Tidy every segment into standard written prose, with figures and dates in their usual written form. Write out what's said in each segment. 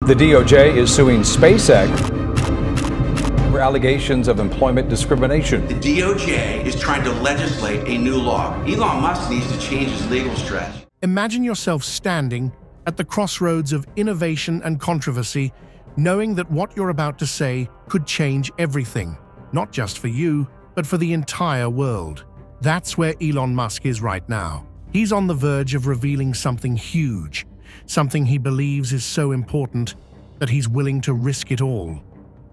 The DOJ is suing SpaceX for allegations of employment discrimination. The DOJ is trying to legislate a new law. Elon Musk needs to change his legal strategy. Imagine yourself standing at the crossroads of innovation and controversy, knowing that what you're about to say could change everything, not just for you, but for the entire world. That's where Elon Musk is right now. He's on the verge of revealing something huge, something he believes is so important that he's willing to risk it all.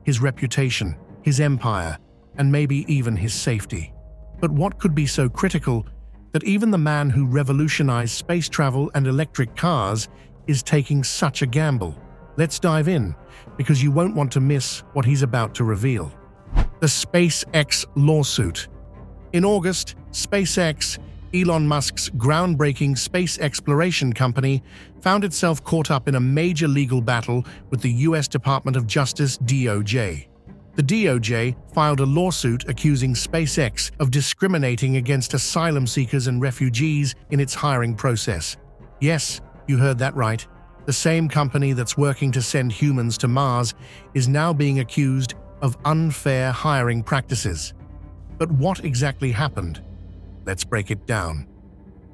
His reputation, his empire, and maybe even his safety. But what could be so critical that even the man who revolutionized space travel and electric cars is taking such a gamble? Let's dive in, because you won't want to miss what he's about to reveal. The SpaceX lawsuit. In August, SpaceX, Elon Musk's groundbreaking space exploration company, found itself caught up in a major legal battle with the U.S. Department of Justice (DOJ). The DOJ filed a lawsuit accusing SpaceX of discriminating against asylum seekers and refugees in its hiring process. Yes, you heard that right. The same company that's working to send humans to Mars is now being accused of unfair hiring practices. But what exactly happened? Let's break it down.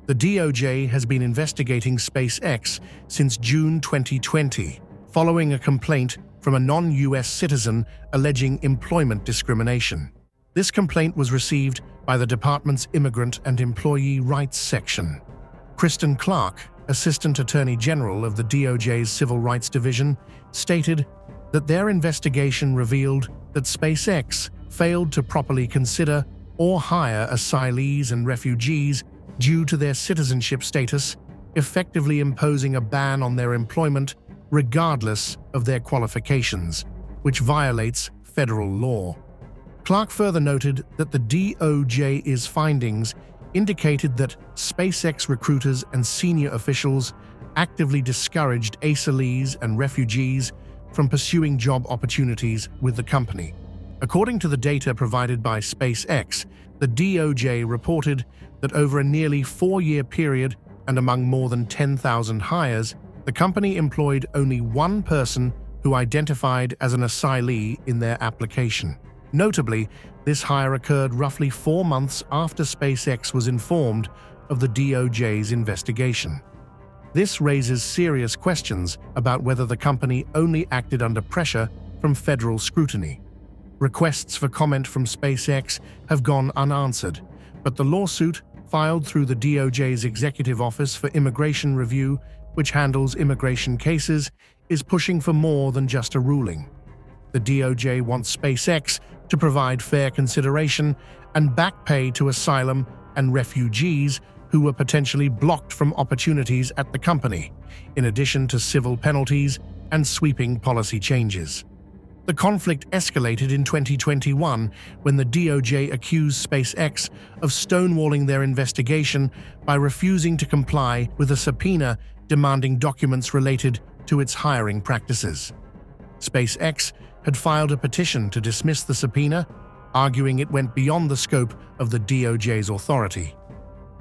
The DOJ has been investigating SpaceX since June 2020, following a complaint from a non-US citizen alleging employment discrimination. This complaint was received by the department's Immigrant and Employee Rights section. Kristen Clark, Assistant Attorney General of the DOJ's Civil Rights Division, stated that their investigation revealed that SpaceX failed to properly consider or hire asylees and refugees due to their citizenship status, effectively imposing a ban on their employment regardless of their qualifications, which violates federal law. Clark further noted that the DOJ's findings indicated that SpaceX recruiters and senior officials actively discouraged asylees and refugees from pursuing job opportunities with the company. According to the data provided by SpaceX, the DOJ reported that over a nearly 4-year period and among more than 10,000 hires, the company employed only one person who identified as an asylee in their application. Notably, this hire occurred roughly 4 months after SpaceX was informed of the DOJ's investigation. This raises serious questions about whether the company only acted under pressure from federal scrutiny. Requests for comment from SpaceX have gone unanswered, but the lawsuit, filed through the DOJ's Executive Office for Immigration Review, which handles immigration cases, is pushing for more than just a ruling. The DOJ wants SpaceX to provide fair consideration and back pay to asylum and refugees who were potentially blocked from opportunities at the company, in addition to civil penalties and sweeping policy changes. The conflict escalated in 2021 when the DOJ accused SpaceX of stonewalling their investigation by refusing to comply with a subpoena demanding documents related to its hiring practices. SpaceX had filed a petition to dismiss the subpoena, arguing it went beyond the scope of the DOJ's authority.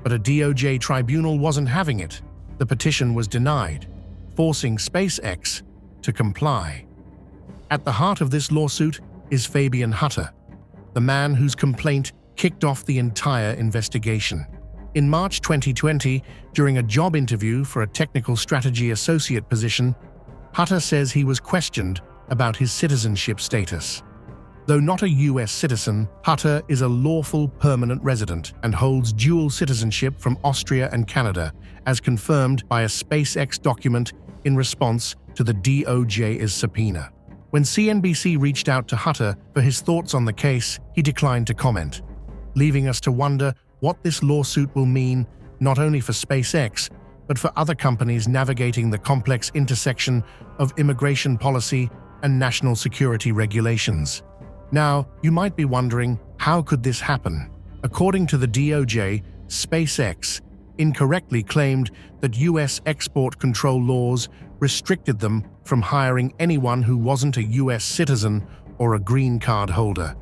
But a DOJ tribunal wasn't having it. The petition was denied, forcing SpaceX to comply. At the heart of this lawsuit is Fabian Hutter, the man whose complaint kicked off the entire investigation. In March 2020, during a job interview for a technical strategy associate position, Hutter says he was questioned about his citizenship status. Though not a US citizen, Hutter is a lawful permanent resident and holds dual citizenship from Austria and Canada, as confirmed by a SpaceX document in response to the DOJ's subpoena. When CNBC reached out to Hutter for his thoughts on the case, he declined to comment, leaving us to wonder what this lawsuit will mean not only for SpaceX, but for other companies navigating the complex intersection of immigration policy and national security regulations. Now, you might be wondering, how could this happen? According to the DOJ, SpaceX incorrectly claimed that US export control laws restricted them from hiring anyone who wasn't a US citizen or a green card holder.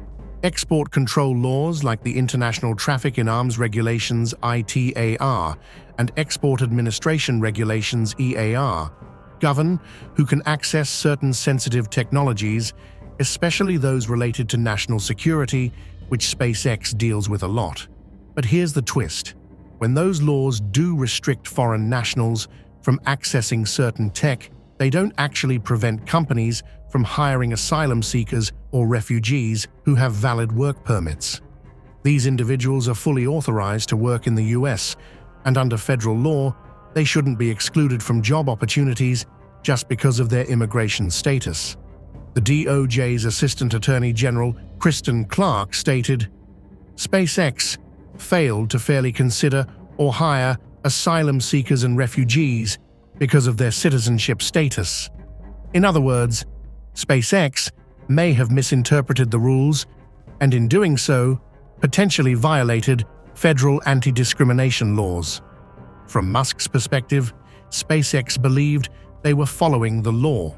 Export control laws like the International Traffic in Arms Regulations (ITAR) and Export Administration Regulations (EAR) govern who can access certain sensitive technologies, especially those related to national security, which SpaceX deals with a lot. But here's the twist. When those laws do restrict foreign nationals from accessing certain tech, they don't actually prevent companies from hiring asylum seekers or refugees who have valid work permits. These individuals are fully authorized to work in the US, and under federal law, they shouldn't be excluded from job opportunities just because of their immigration status. The DOJ's Assistant Attorney General, Kristen Clark, stated, SpaceX failed to fairly consider or hire asylum seekers and refugees because of their citizenship status. In other words, SpaceX may have misinterpreted the rules and in doing so, potentially violated federal anti-discrimination laws. From Musk's perspective, SpaceX believed they were following the law.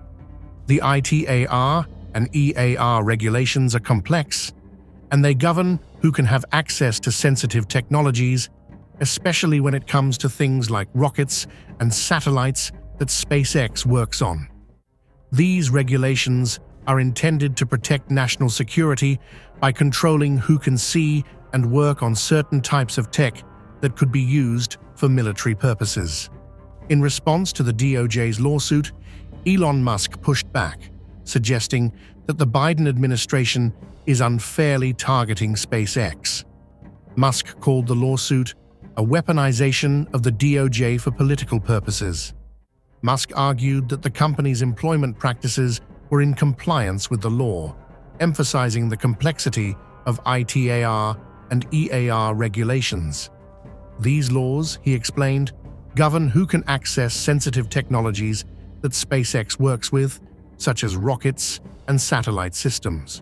The ITAR and EAR regulations are complex, and they govern who can have access to sensitive technologies, especially when it comes to things like rockets and satellites that SpaceX works on. These regulations are intended to protect national security by controlling who can see and work on certain types of tech that could be used for military purposes. In response to the DOJ's lawsuit, Elon Musk pushed back, suggesting that the Biden administration is unfairly targeting SpaceX. Musk called the lawsuit a weaponization of the DOJ for political purposes. Musk argued that the company's employment practices were in compliance with the law, emphasizing the complexity of ITAR and EAR regulations. These laws, he explained, govern who can access sensitive technologies that SpaceX works with, such as rockets and satellite systems.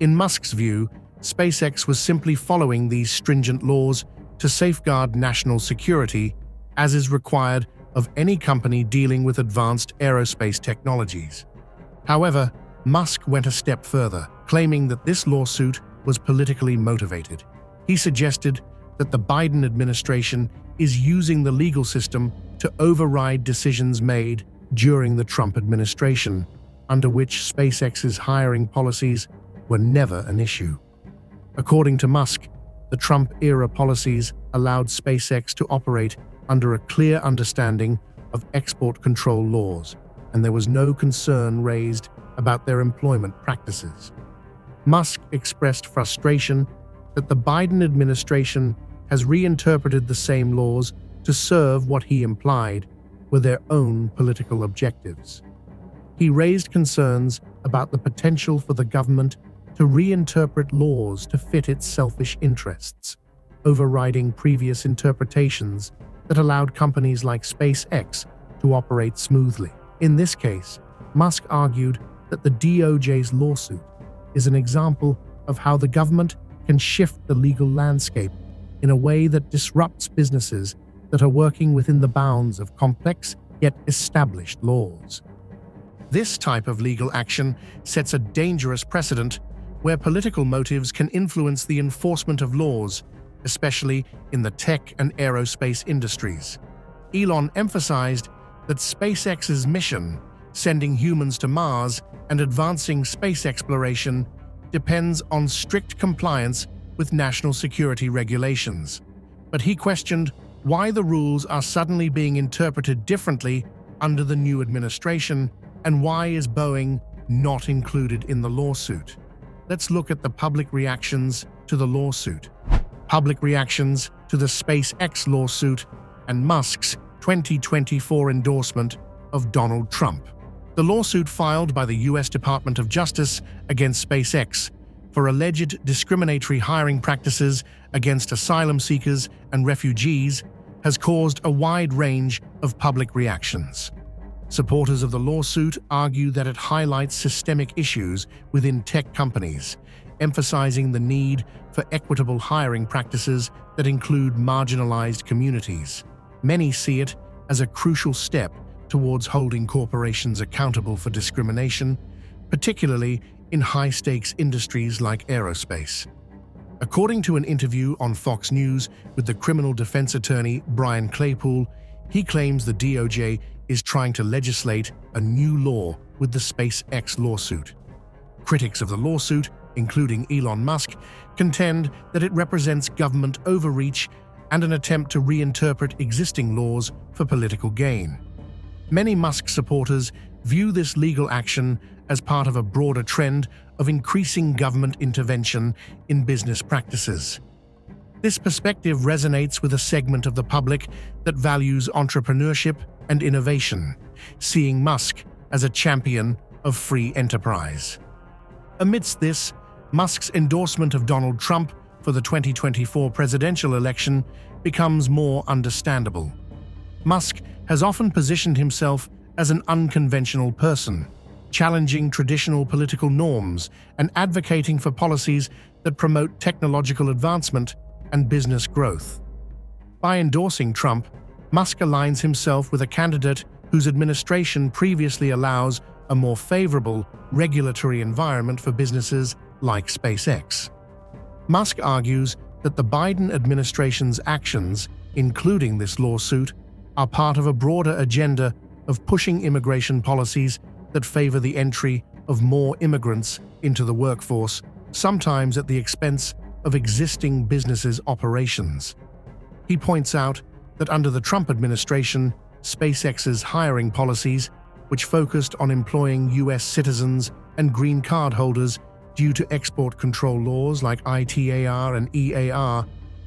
In Musk's view, SpaceX was simply following these stringent laws to safeguard national security, as is required of any company dealing with advanced aerospace technologies. However, Musk went a step further, claiming that this lawsuit was politically motivated. He suggested that the Biden administration is using the legal system to override decisions made during the Trump administration, under which SpaceX's hiring policies were never an issue. According to Musk, the Trump-era policies allowed SpaceX to operate under a clear understanding of export control laws, and there was no concern raised about their employment practices. Musk expressed frustration that the Biden administration has reinterpreted the same laws to serve what he implied were their own political objectives. He raised concerns about the potential for the government to reinterpret laws to fit its selfish interests, overriding previous interpretations that allowed companies like SpaceX to operate smoothly. In this case, Musk argued that the DOJ's lawsuit is an example of how the government can shift the legal landscape in a way that disrupts businesses that are working within the bounds of complex yet established laws. This type of legal action sets a dangerous precedent where political motives can influence the enforcement of laws, especially in the tech and aerospace industries. Elon emphasized that SpaceX's mission, sending humans to Mars and advancing space exploration, depends on strict compliance with national security regulations. But he questioned why the rules are suddenly being interpreted differently under the new administration, and why is Boeing not included in the lawsuit. Let's look at the public reactions to the lawsuit. Public reactions to the SpaceX lawsuit and Musk's 2024 endorsement of Donald Trump. The lawsuit filed by the U.S. Department of Justice against SpaceX for alleged discriminatory hiring practices against asylum seekers and refugees has caused a wide range of public reactions. Supporters of the lawsuit argue that it highlights systemic issues within tech companies, emphasizing the need for equitable hiring practices that include marginalized communities. Many see it as a crucial step towards holding corporations accountable for discrimination, particularly in high-stakes industries like aerospace. According to an interview on Fox News with the criminal defense attorney Brian Claypool, he claims the DOJ is trying to legislate a new law with the SpaceX lawsuit. Critics of the lawsuit, including Elon Musk, contend that it represents government overreach and an attempt to reinterpret existing laws for political gain. Many Musk supporters view this legal action as part of a broader trend of increasing government intervention in business practices. This perspective resonates with a segment of the public that values entrepreneurship and innovation, seeing Musk as a champion of free enterprise. Amidst this, Musk's endorsement of Donald Trump for the 2024 presidential election becomes more understandable. Musk has often positioned himself as an unconventional person, challenging traditional political norms and advocating for policies that promote technological advancement and business growth. By endorsing Trump, Musk aligns himself with a candidate whose administration previously allows a more favorable regulatory environment for businesses like SpaceX. Musk argues that the Biden administration's actions, including this lawsuit, are part of a broader agenda of pushing immigration policies that favor the entry of more immigrants into the workforce, sometimes at the expense of existing businesses' operations. He points out that under the Trump administration, SpaceX's hiring policies, which focused on employing U.S. citizens and green card holders due to export control laws like ITAR and EAR,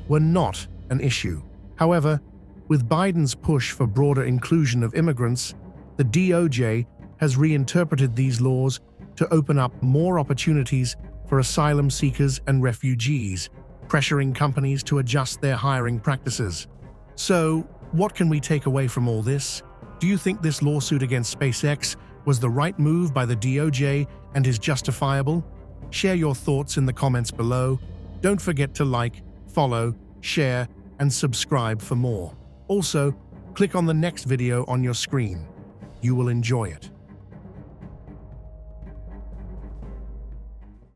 were not an issue. However, with Biden's push for broader inclusion of immigrants, the DOJ has reinterpreted these laws to open up more opportunities for asylum seekers and refugees, pressuring companies to adjust their hiring practices. So, what can we take away from all this? Do you think this lawsuit against SpaceX was the right move by the DOJ and is justifiable? Share your thoughts in the comments below. Don't forget to like, follow, share, and subscribe for more. Also, click on the next video on your screen. You will enjoy it.